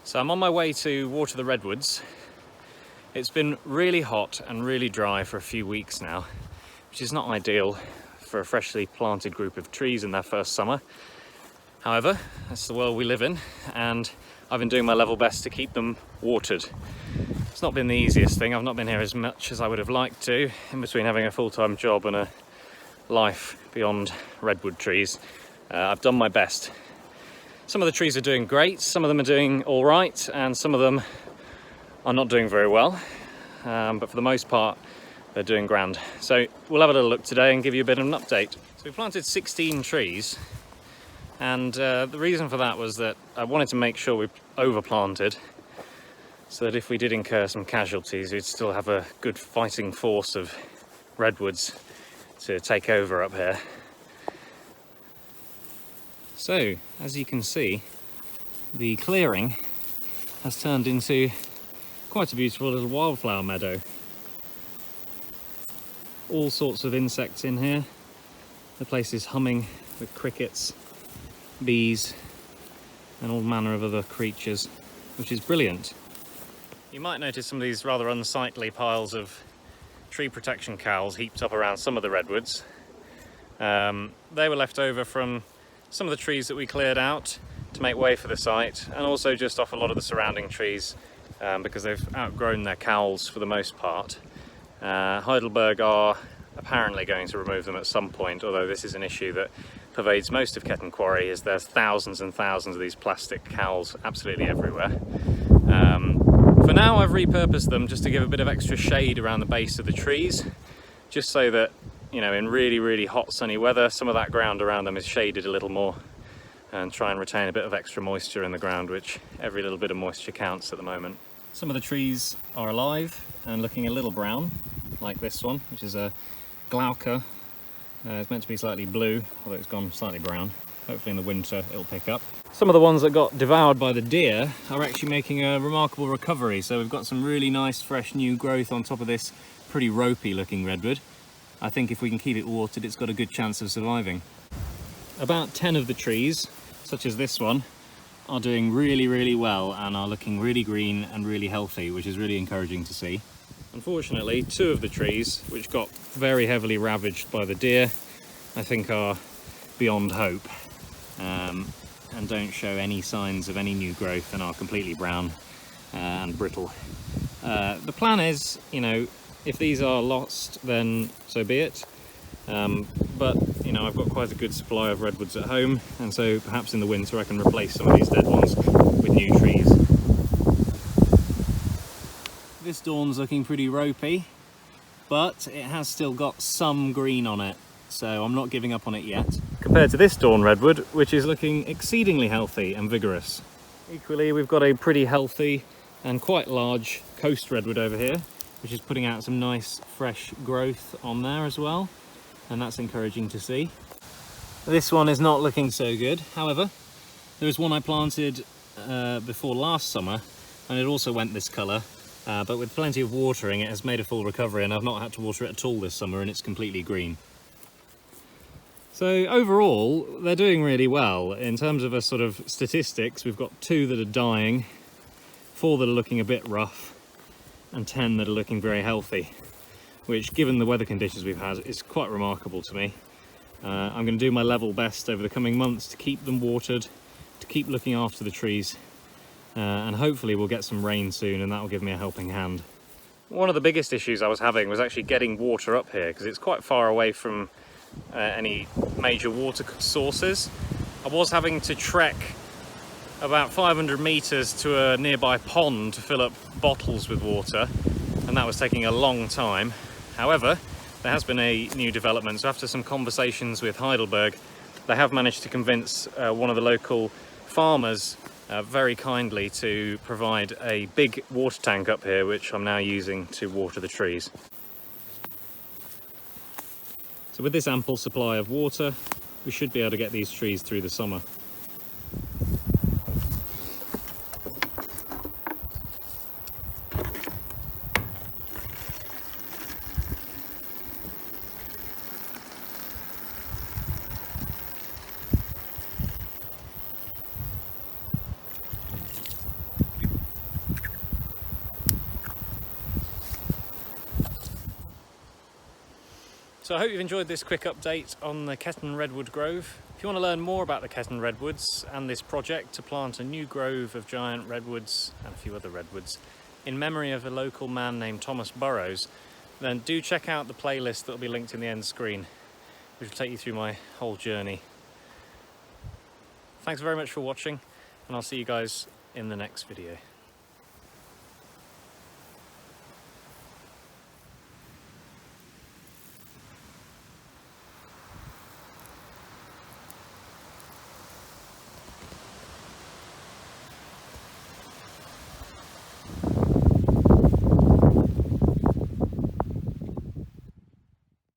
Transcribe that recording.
So I'm on my way to water the redwoods. It's been really hot and really dry for a few weeks now, which is not ideal for a freshly planted group of trees in their first summer. However, that's the world we live in, and I've been doing my level best to keep them watered. It's not been the easiest thing. I've not been here as much as I would have liked to, in between having a full-time job and a life beyond redwood trees. I've done my best. Some of the trees are doing great, some of them are doing all right, and some of them are not doing very well. But for the most part, they're doing grand. So we'll have a little look today and give you a bit of an update. So we planted 16 trees, and the reason for that was that I wanted to make sure we overplanted, so that if we did incur some casualties, we'd still have a good fighting force of redwoods to take over up here. So, as you can see, the clearing has turned into quite a beautiful little wildflower meadow. All sorts of insects in here. The place is humming with crickets, bees, and all manner of other creatures, which is brilliant. You might notice some of these rather unsightly piles of tree protection cowls heaped up around some of the redwoods. They were left over from some of the trees that we cleared out to make way for the site, and also just off a lot of the surrounding trees because they've outgrown their cowls for the most part. Heidelberg are apparently going to remove them at some point, although this is an issue that pervades most of Ketton Quarry, as there's thousands and thousands of these plastic cowls absolutely everywhere. For now, I've repurposed them just to give a bit of extra shade around the base of the trees, just so that, you know, in really, really hot sunny weather, some of that ground around them is shaded a little more, and try and retain a bit of extra moisture in the ground, which every little bit of moisture counts at the moment. Some of the trees are alive and looking a little brown, like this one, which is a glauca. It's meant to be slightly blue, although it's gone slightly brown. Hopefully in the winter it'll pick up. Some of the ones that got devoured by the deer are actually making a remarkable recovery, so we've got some really nice fresh new growth on top of this pretty ropey looking redwood. I think if we can keep it watered, it's got a good chance of surviving. About 10 of the trees, such as this one, are doing really, really well and are looking really green and really healthy, which is really encouraging to see. Unfortunately, 2 of the trees, which got very heavily ravaged by the deer, I think are beyond hope, and don't show any signs of any new growth and are completely brown and brittle. The plan is, you know, if these are lost, then so be it. But, you know, I've got quite a good supply of redwoods at home, and so perhaps in the winter I can replace some of these dead ones with new trees. This dawn's looking pretty ropey, but it has still got some green on it, so I'm not giving up on it yet. Compared to this dawn redwood, which is looking exceedingly healthy and vigorous. Equally, we've got a pretty healthy and quite large coast redwood over here, which is putting out some nice fresh growth on there as well, and that's encouraging to see. This one is not looking so good. However, there is one I planted before last summer, and it also went this colour, but with plenty of watering it has made a full recovery, and I've not had to water it at all this summer, and it's completely green. So overall, they're doing really well. In terms of a sort of statistics, we've got 2 that are dying, 4 that are looking a bit rough, and 10 that are looking very healthy, which, given the weather conditions we've had, is quite remarkable to me. I'm going to do my level best over the coming months to keep them watered, to keep looking after the trees, and hopefully we'll get some rain soon, and that will give me a helping hand. One of the biggest issues I was having was actually getting water up here, because it's quite far away from any major water sources. I was having to trek about 500 meters to a nearby pond to fill up bottles with water, and that was taking a long time. However, there has been a new development, so after some conversations with Heidelberg, they have managed to convince one of the local farmers very kindly to provide a big water tank up here, which I'm now using to water the trees. So with this ample supply of water, we should be able to get these trees through the summer. So I hope you've enjoyed this quick update on the Ketton Redwood Grove. If you want to learn more about the Ketton Redwoods and this project to plant a new grove of giant redwoods and a few other redwoods in memory of a local man named Thomas Burrows, then do check out the playlist that will be linked in the end screen, which will take you through my whole journey. Thanks very much for watching, and I'll see you guys in the next video.